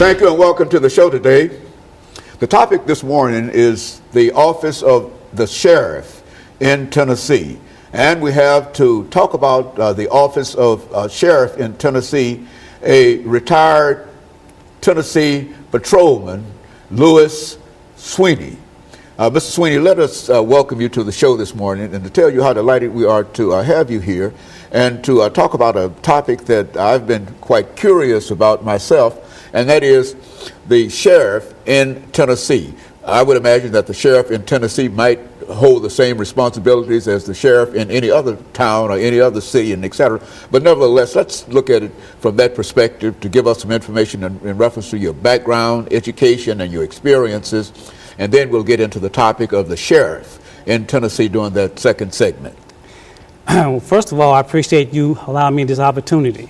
Thank you and welcome to the show today. The topic this morning is the office of the sheriff in Tennessee. And we have to talk about the office of sheriff in Tennessee, a retired Tennessee patrolman, LSweeney. Mr. Sweeney, let us welcome you to the show this morning and to tell you how delighted we are to have you here and to talk about a topic that I've been quite curious about myself, and that is the sheriff in Tennessee. I would imagine that the sheriff in Tennessee might hold the same responsibilities as the sheriff in any other town or any other city, and et cetera. But nevertheless, let's look at it from that perspective to give us some information in reference to your background, education, and your experiences. And then we'll get into the topic of the sheriff in Tennessee during that second segment. Well, first of all, I appreciate you allowing me this opportunity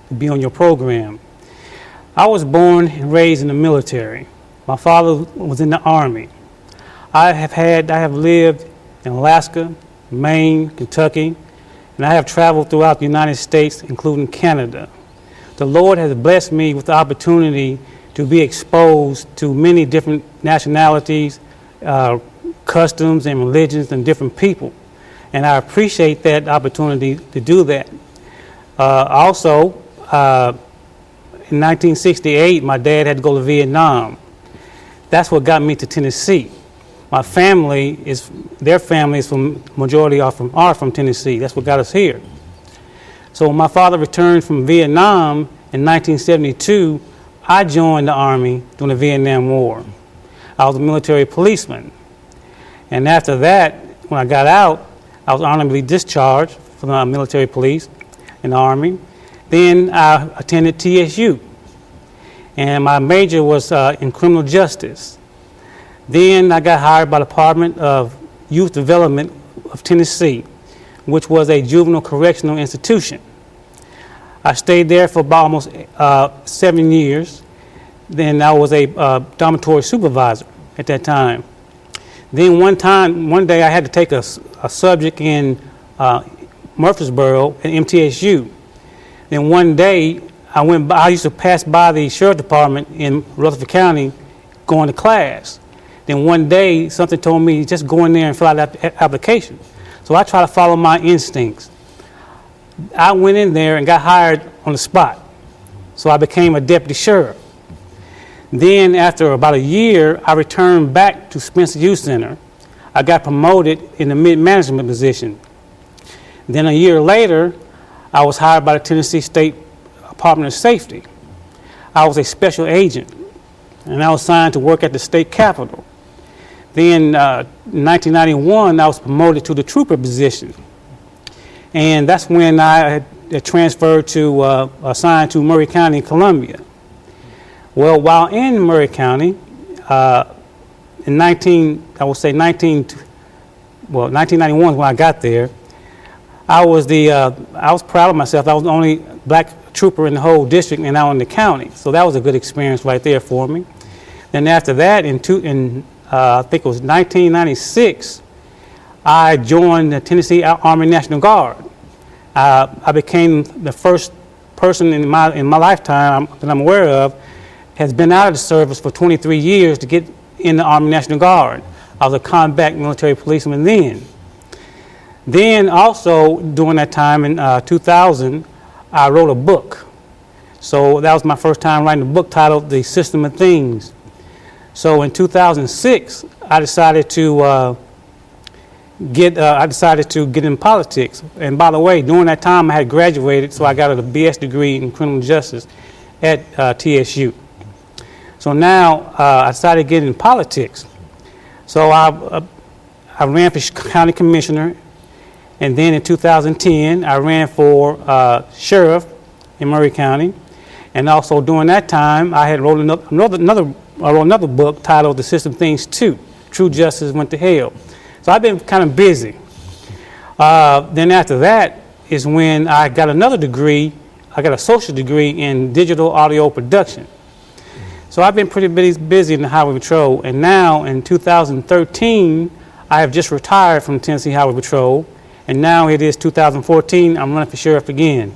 to be on your program. I was born and raised in the military. My father was in the Army. I have lived in Alaska, Maine, Kentucky, and I have traveled throughout the United States, including Canada. The Lord has blessed me with the opportunity to be exposed to many different nationalities, customs and religions and different people. And I appreciate that opportunity to do that. Also, in 1968, my dad had to go to Vietnam. That's what got me to Tennessee. My family their family is majority are from Tennessee. That's what got us here. So when my father returned from Vietnam in 1972, I joined the Army during the Vietnam War. I was a military policeman. And after that, when I got out, I was honorably discharged from the military police in the Army. Then I attended TSU. And my major was in criminal justice. Then I got hired by the Department of Youth Development of Tennessee, which was a juvenile correctional institution. I stayed there for about almost 7 years. Then I was a dormitory supervisor at that time. Then one day I had to take a subject in Murfreesboro at MTSU. Then one day I used to pass by the sheriff department in Rutherford County going to class. Then one day something told me just go in there and fill out that application. So I tried to follow my instincts. I went in there and got hired on the spot. So I became a deputy sheriff. Then after about a year, I returned back to Spencer Youth Center. I got promoted in the mid-management position. Then a year later, I was hired by the Tennessee State Department of Safety. I was a special agent, and I was assigned to work at the state capitol. Then in 1991, I was promoted to the trooper position. And that's when I had transferred to, assigned to Murray County in Columbia. Well, while in Murray County, in 1991 when I got there, I was proud of myself. I was the only black trooper in the whole district and out in the county. So that was a good experience right there for me. Then after that, I think it was 1996, I joined the Tennessee Army National Guard. I became the first person in my lifetime that I'm aware of has been out of the service for 23 years to get in the Army National Guard. I was a combat military policeman then. Then also during that time in 2000, I wrote a book. So that was my first time writing a book titled The System of Things. So in 2006, I decided to get in politics. And by the way, during that time I had graduated, so I got a BS degree in criminal justice at TSU. So now I started getting in politics. So I ran for county commissioner, and then in 2010 I ran for sheriff in Murray County. And also during that time I had wrote another book titled The System Things 2, True Justice Went to Hell. So I've been kind of busy. Then after that is when I got another degree. I got a social degree in digital audio production. So I've been pretty busy in the Highway Patrol, and now in 2013, I have just retired from Tennessee Highway Patrol, and now it is 2014, I'm running for sheriff again.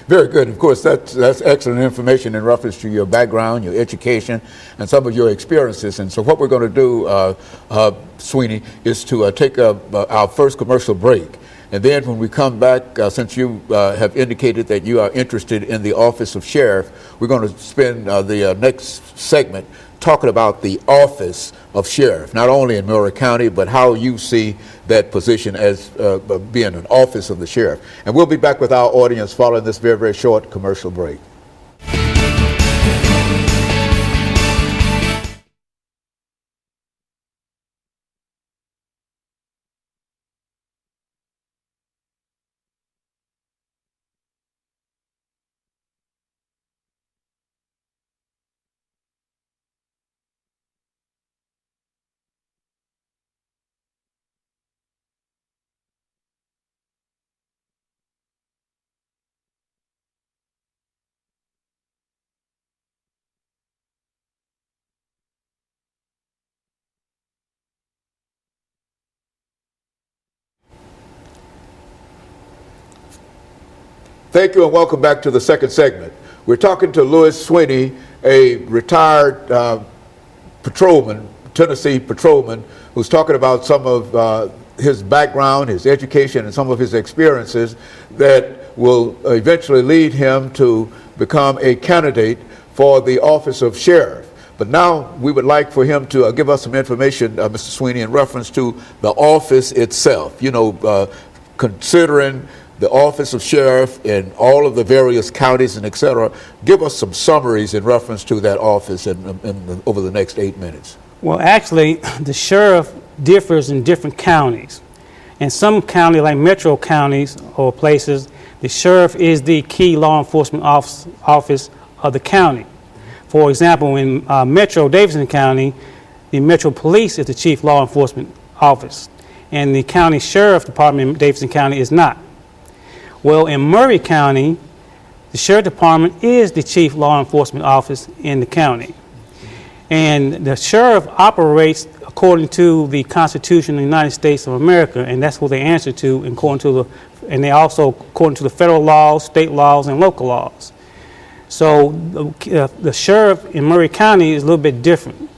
Very good. Of course, that's excellent information in reference to your background, your education, and some of your experiences. And so what we're going to do, Sweeney, is to take our first commercial break. And then when we come back, since you have indicated that you are interested in the office of sheriff, we're going to spend the next segment talking about the office of sheriff, not only in Murray County, but how you see that position as being an office of the sheriff. And we'll be back with our audience following this very, very short commercial break. Thank you and welcome back to the second segment. We're talking to LSweeney, a retired patrolman, Tennessee patrolman, who's talking about some of his background, his education, and some of his experiences that will eventually lead him to become a candidate for the office of sheriff. But now we would like for him to give us some information, Mr. Sweeney, in reference to the office itself. You know, considering the office of sheriff in all of the various counties and et cetera, give us some summaries in reference to that office over the next 8 minutes. Well, actually, the sheriff differs in different counties. In some counties, like metro counties or places, the sheriff is the key law enforcement office of the county. For example, in Metro Davidson County, the Metro Police is the chief law enforcement office, and the county sheriff department in Davidson County is not. Well, in Murray County, the sheriff department is the chief law enforcement office in the county. And the sheriff operates according to the Constitution of the United States of America, and that's what they answer to, and they also according to the federal laws, state laws, and local laws. So the sheriff in Murray County is a little bit different.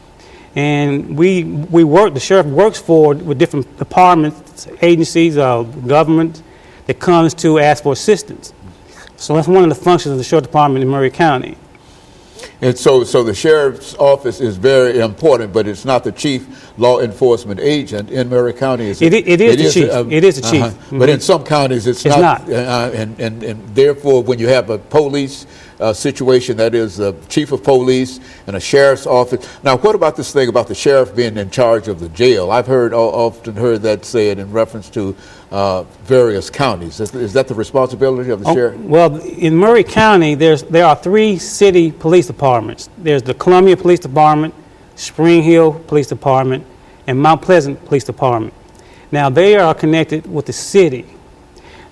And the sheriff works with different departments, agencies, government, that comes to ask for assistance. So that's one of the functions of the sheriff department in Murray County. And so the sheriff's office is very important, but it's not the chief law enforcement agent in Murray County. It is the chief. Mm-hmm. But in some counties it's not. And therefore, when you have a police situation, that is the chief of police and a sheriff's office. Now, what about this thing about the sheriff being in charge of the jail? I've often heard that said in reference to various counties. Is that the responsibility of the sheriff? Well, in Murray County, there are 3 city police departments. There's the Columbia Police Department, Spring Hill Police Department, and Mount Pleasant Police Department. Now, they are connected with the city.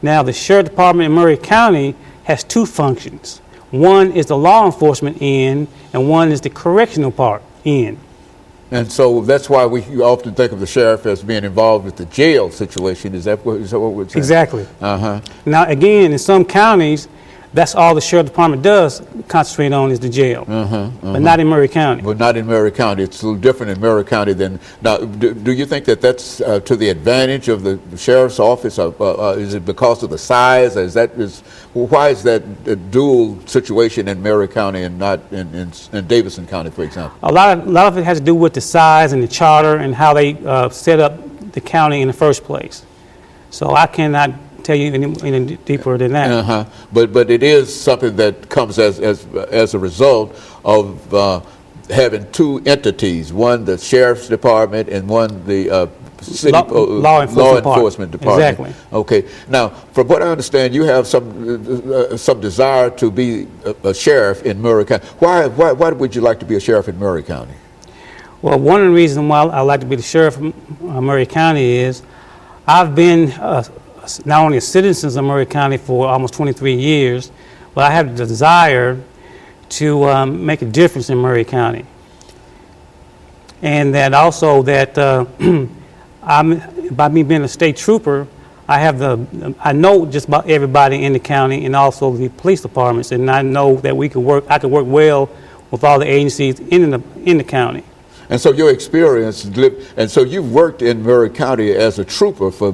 Now, the sheriff department in Murray County has 2 functions. One is the law enforcement end, and one is the correctional part end. And so that's why we often think of the sheriff as being involved with the jail situation. Is that what we're saying? Exactly. Now, again, in some counties, that's all the sheriff department does concentrate on is the jail, but not in Murray County. But not in Murray County. It's a little different in Murray County than now. Do you think that that's to the advantage of the sheriff's office? Is it because of the size? Why is that dual situation in Murray County and not in Davidson County, for example? A lot of it has to do with the size and the charter and how they set up the county in the first place. So I cannot tell you any deeper than that. But it is something that comes as a result of having 2 entities, one the sheriff's department and one the city law enforcement department. Exactly. Okay. Now, from what I understand, you have some desire to be a sheriff in Murray County. Why would you like to be a sheriff in Murray County? Well, one of the reasons why I like to be the sheriff of Murray County is I've been not only a citizen of Murray County for almost 23 years, but I have the desire to make a difference in Murray County. And that also that by me being a state trooper, I know just about everybody in the county and also the police departments, and I know that I could work well with all the agencies in the county. And so your experience, and so you've worked in Murray County as a trooper for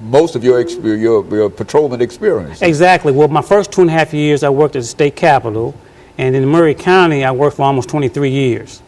most of your patrolman experience. Exactly. Well, my first 2.5 years I worked at the state capitol, and in Murray County I worked for almost 23 years.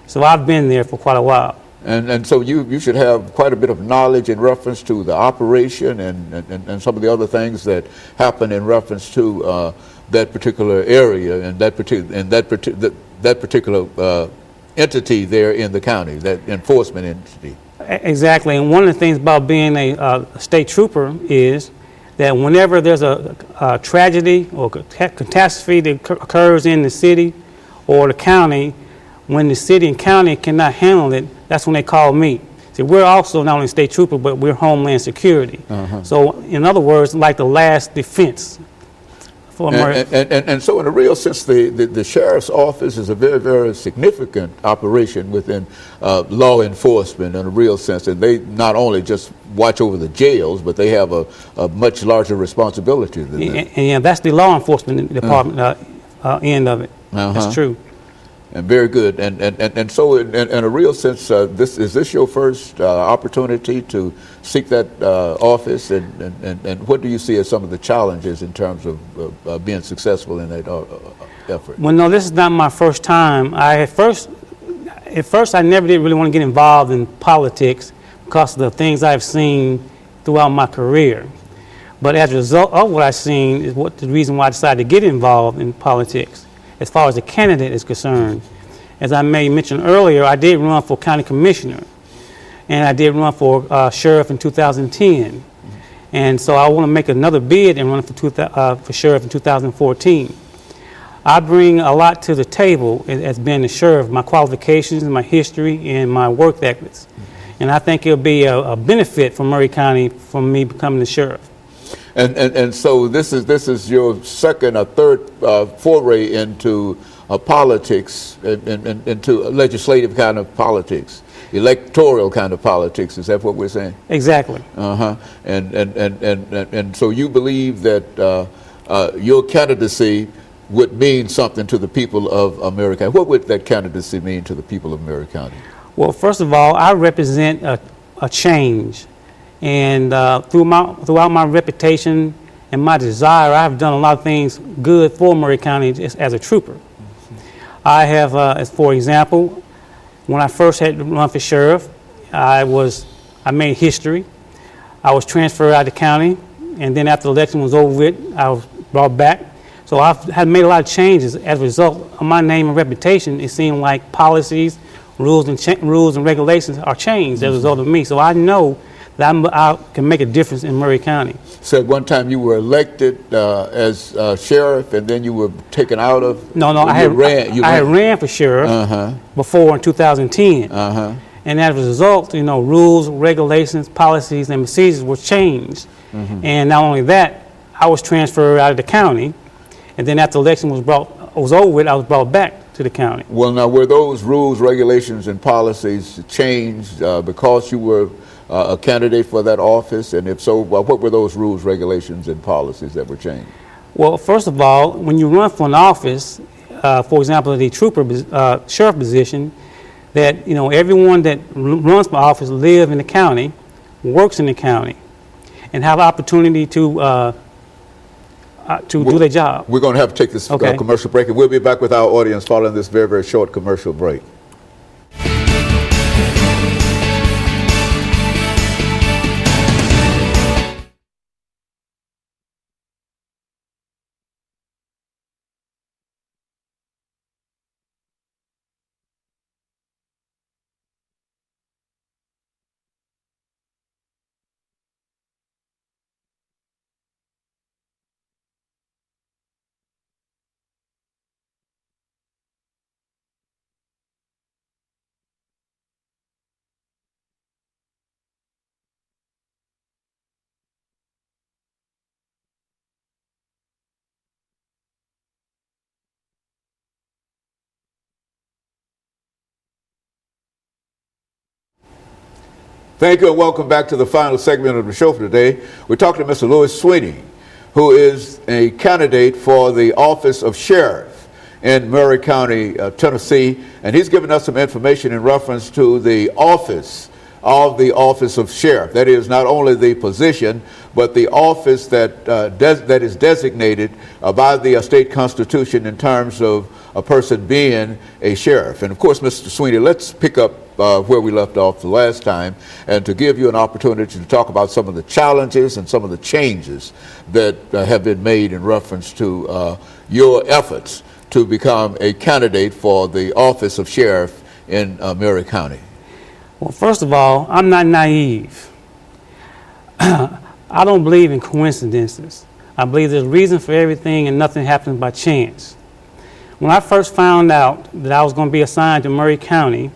So I've been there for quite a while. And so you should have quite a bit of knowledge in reference to the operation and some of the other things that happen in reference to that particular area and that particular entity there in the county, that enforcement entity. Exactly. And one of the things about being a state trooper is that whenever there's a tragedy or catastrophe that occurs in the city or the county, when the city and county cannot handle it, that's when they call me. See, we're also not only state trooper, but we're Homeland Security. So, in other words, like the last defense. And so in a real sense, the sheriff's office is a very, very significant operation within law enforcement in a real sense. And they not only just watch over the jails, but they have a much larger responsibility than that. And that's the law enforcement department end of it. That's true. And very good. And so in a real sense, is this your first opportunity to seek that office? And what do you see as some of the challenges in terms of being successful in that effort? Well, no, this is not my first time. At first, I never did really want to get involved in politics because of the things I've seen throughout my career. But as a result of what I've seen is the reason why I decided to get involved in politics. As far as the candidate is concerned, as I may mention earlier, I did run for county commissioner, and I did run for sheriff in 2010. And so I want to make another bid and run for sheriff in 2014. I bring a lot to the table as being the sheriff, my qualifications, my history, and my work ethics. And I think it'll be a benefit for Murray County from me becoming the sheriff. And so this is your second or third foray into politics, into legislative kind of politics, electoral kind of politics. Is that what we're saying? Exactly. And so you believe that your candidacy would mean something to the people of America. What would that candidacy mean to the people of Murray County? Well, first of all, I represent a change. And throughout my reputation and my desire, I've done a lot of things good for Murray County as a trooper. I have, as for example, when I first had to run for sheriff, I made history. I was transferred out of the county, and then after the election was over with, I was brought back. So I've had made a lot of changes as a result of my name and reputation. It seemed like policies, rules and regulations are changed as a result of me. So I know that I can make a difference in Murray County. So at one time you were elected as sheriff, and then you were taken out of. No, I had ran for sheriff before in 2010, and as a result, rules, regulations, policies, and procedures were changed. And not only that, I was transferred out of the county, and then after the election was over with, I was brought back to the county. Well, now were those rules, regulations, and policies changed because you were a candidate for that office? And if so, what were those rules, regulations, and policies that were changed? Well, first of all, when you run for an office, for example, the sheriff position, that everyone that runs for office live in the county, works in the county, and have opportunity to do their job. We're going to have to take this commercial break, and we'll be back with our audience following this very, very short commercial break. Thank you and welcome back to the final segment of the show for today. We're talking to Mr. LSweeney, who is a candidate for the office of sheriff in Murray County, Tennessee, and he's given us some information in reference to the office of sheriff. That is not only the position, but the office that is designated by the state constitution in terms of a person being a sheriff. And of course, Mr. Sweeney, let's pick up where we left off the last time, and to give you an opportunity to talk about some of the challenges and some of the changes that have been made in reference to your efforts to become a candidate for the office of sheriff in Murray County. Well, first of all, I'm not naive. I don't believe in coincidences. I believe there's a reason for everything and nothing happens by chance. When I first found out that I was going to be assigned to Murray County,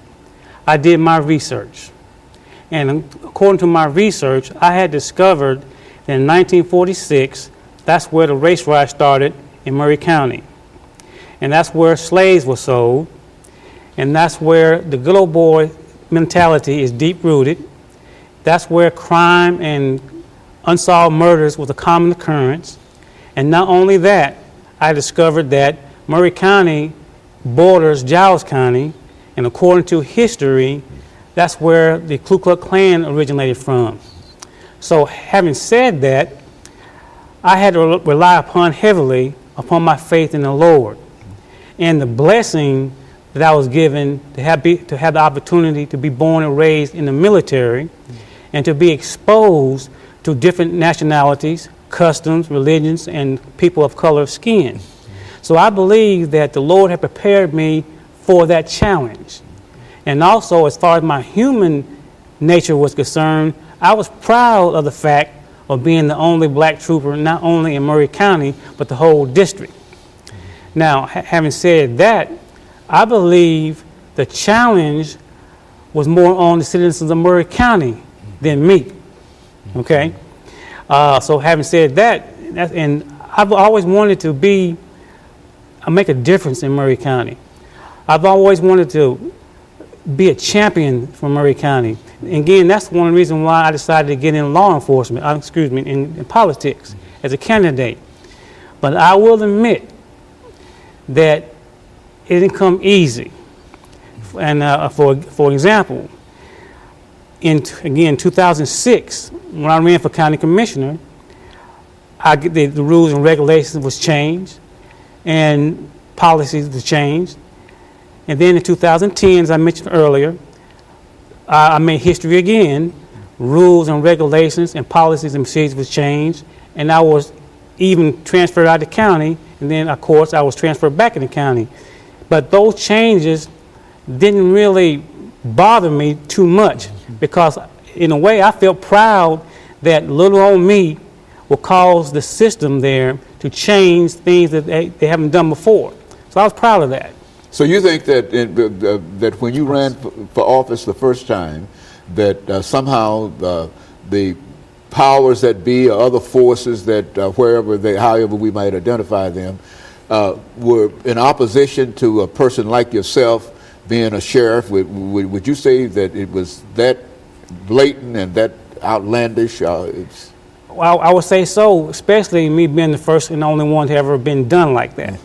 I did my research. And according to my research, I had discovered that in 1946, that's where the race riot started in Murray County. And that's where slaves were sold. And that's where the good old boy mentality is deep-rooted. That's where crime and unsolved murders was a common occurrence. And not only that, I discovered that Murray County borders Giles County, and according to history, that's where the Ku Klux Klan originated from. So having said that, I had to rely heavily upon my faith in the Lord and the blessing that I was given to have the opportunity to be born and raised in the military and to be exposed to different nationalities, customs, religions, and people of color skin. So I believe that the Lord had prepared me for that challenge. And also, as far as my human nature was concerned, I was proud of the fact of being the only black trooper, not only in Murray County, but the whole district. Now, having said that, I believe the challenge was more on the citizens of Murray County than me. Okay? So having said that, and I've always wanted to make a difference in Murray County. I've always wanted to be a champion for Murray County. And again, that's one of the reasons why I decided to get in law enforcement, in politics as a candidate. But I will admit that it didn't come easy. And for example, in 2006, when I ran for county commissioner, the rules and regulations was changed and policies were changed. And then in 2010, as I mentioned earlier, I made history again. Rules and regulations and policies and procedures was changed, and I was even transferred out of the county, and then of course I was transferred back in the county. But those changes didn't really bother me too much because in a way I felt proud that little old me will cause the system there to change things that they haven't done before. So I was proud of that. So you think that that when you ran for office the first time, that somehow the powers that be or other forces that however we might identify them, were in opposition to a person like yourself being a sheriff? Would you say that it was that blatant and that outlandish? Well, I would say so, especially me being the first and only one to ever been done like that.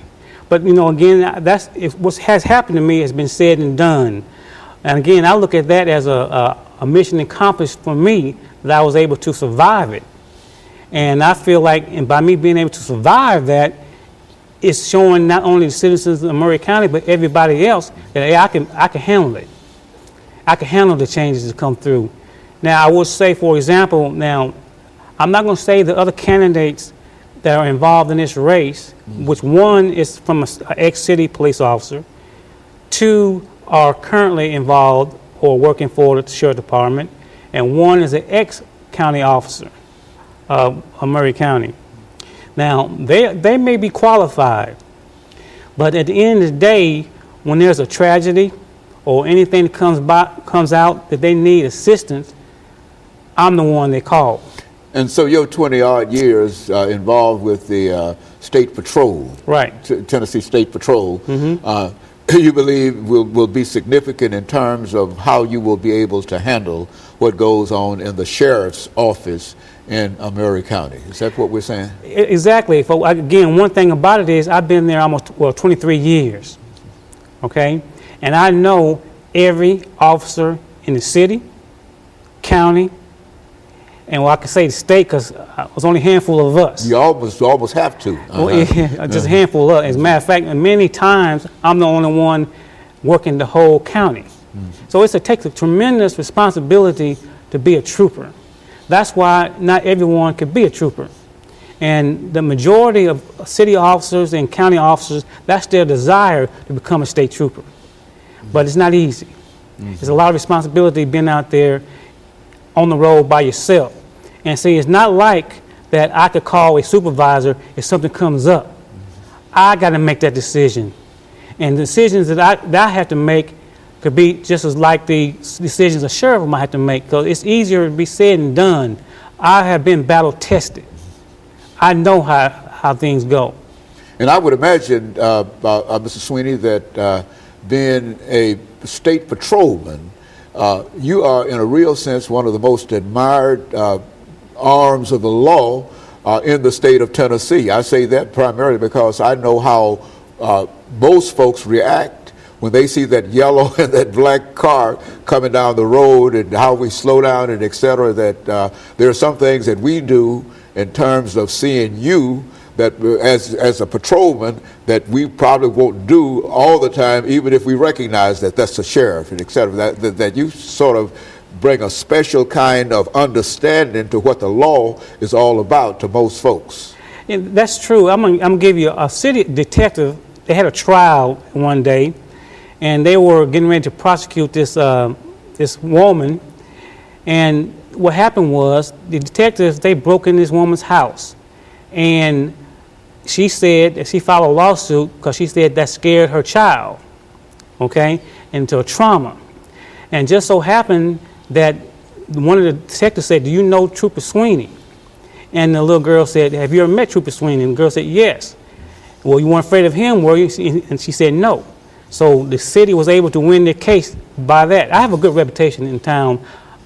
But again, what has happened to me has been said and done. And again, I look at that as a mission accomplished for me, that I was able to survive it. And I feel like, and by me being able to survive that, it's showing not only the citizens of Murray County, but everybody else that hey, I can handle it. I can handle the changes that come through. Now, I would say, for example, now, I'm not going to say the other candidates that are involved in this race, which one is from an ex-city police officer, two are currently involved or working for the sheriff department, and one is an ex-county officer of Murray County. Now, they may be qualified, but at the end of the day, when there's a tragedy or anything that comes out that they need assistance, I'm the one they call. And so your 20-odd years involved with the State Patrol, right? Tennessee State Patrol. you believe will be significant in terms of how you will be able to handle what goes on in the sheriff's office in Murray County? Is that what we're saying? Exactly. Again, one thing about it is I've been there almost 23 years, okay? And I know every officer in the city, county, and I can say the state because it was only a handful of us. You almost have to. Well, yeah, just a handful of us. As a matter of fact, many times I'm the only one working the whole county. So it takes a tremendous responsibility to be a trooper. That's why not everyone could be a trooper. And the majority of city officers and county officers, that's their desire to become a state trooper. But it's not easy. There's a lot of responsibility being out there on the road by yourself. And see, it's not like that I could call a supervisor if something comes up. I got to make that decision. And the decisions that I have to make could be just as like the decisions a sheriff might have to make, because it's easier to be said than done. I have been battle tested. I know how things go. And I would imagine, Mr. Sweeney, that being a state patrolman, you are, in a real sense, one of the most admired arms of the law in the state of Tennessee. I say that primarily because I know how most folks react when they see that yellow and that black car coming down the road, and how we slow down and et cetera, that there are some things that we do in terms of seeing you that as a patrolman that we probably won't do all the time, even if we recognize that that's the sheriff and et cetera, that you sort of bring a special kind of understanding to what the law is all about to most folks. And that's true. I'm gonna give you a city detective. They had a trial one day, and they were getting ready to prosecute this this woman. And what happened was the detectives, they broke in this woman's house, and she said that she filed a lawsuit because she said that scared her child, okay, into a trauma. And just so happened that one of the detectives said, "Do you know Trooper Sweeney?" And the little girl said, "Have you ever met Trooper Sweeney?" And the girl said, "Yes." "Well, you weren't afraid of him, were you?" And she said, "No." So the city was able to win their case by that. I have a good reputation in town.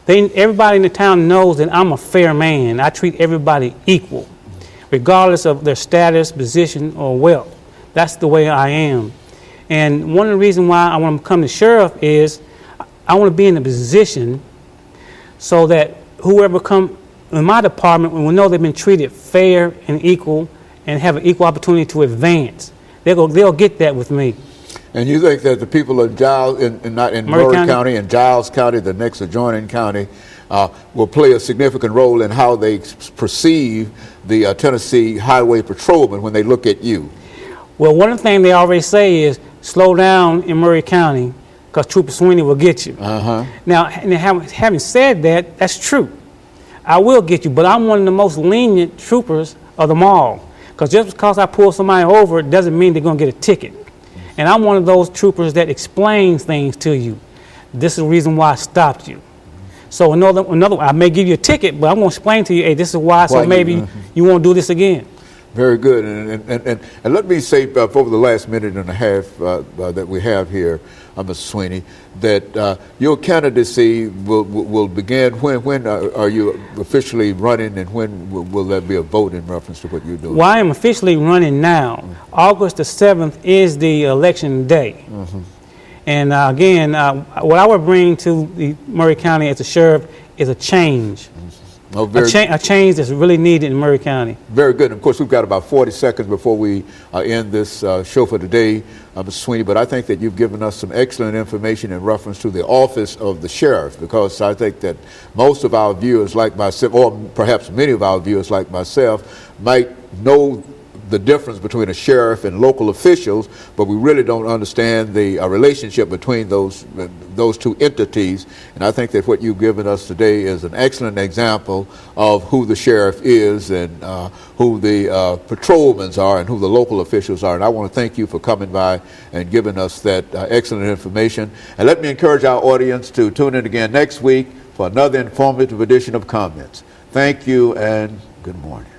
Everybody in the town knows that I'm a fair man. I treat everybody equal, regardless of their status, position, or wealth. That's the way I am. And one of the reasons why I want to become the sheriff is I want to be in a position so that whoever come in my department will know they've been treated fair and equal and have an equal opportunity to advance. They'll get that with me. And you think that the people of Giles, not in Murray County and Giles County, the next adjoining county, will play a significant role in how they perceive the Tennessee Highway Patrolman when they look at you? Well, one of the things they always say is slow down in Murray County because Trooper Sweeney will get you. Now, having said that, that's true. I will get you, but I'm one of the most lenient troopers of them all. Because just because I pull somebody over doesn't mean they're going to get a ticket. And I'm one of those troopers that explains things to you. This is the reason why I stopped you. So another, I may give you a ticket, but I'm going to explain to you, hey, this is why, so maybe you won't do this again. Very good. And let me say, over the last minute and a half that we have here, Mr. Sweeney, that your candidacy will begin. When are you officially running, and when will there be a vote in reference to what you're doing? Well, I am officially running now. August the 7th is the election day. And again, what I would bring to the Murray County as a sheriff is a change. A change that's really needed in Murray County. Very good. And of course, we've got about 40 seconds before we end this show for today, Mr. Sweeney, but I think that you've given us some excellent information in reference to the office of the sheriff, because I think that most of our viewers like myself, or perhaps many of our viewers like myself, might know the difference between a sheriff and local officials, but we really don't understand the relationship between those two entities. And I think that what you've given us today is an excellent example of who the sheriff is, and who the patrolmen are, and who the local officials are. And I want to thank you for coming by and giving us that excellent information. And let me encourage our audience to tune in again next week for another informative edition of Comments. Thank you and good morning.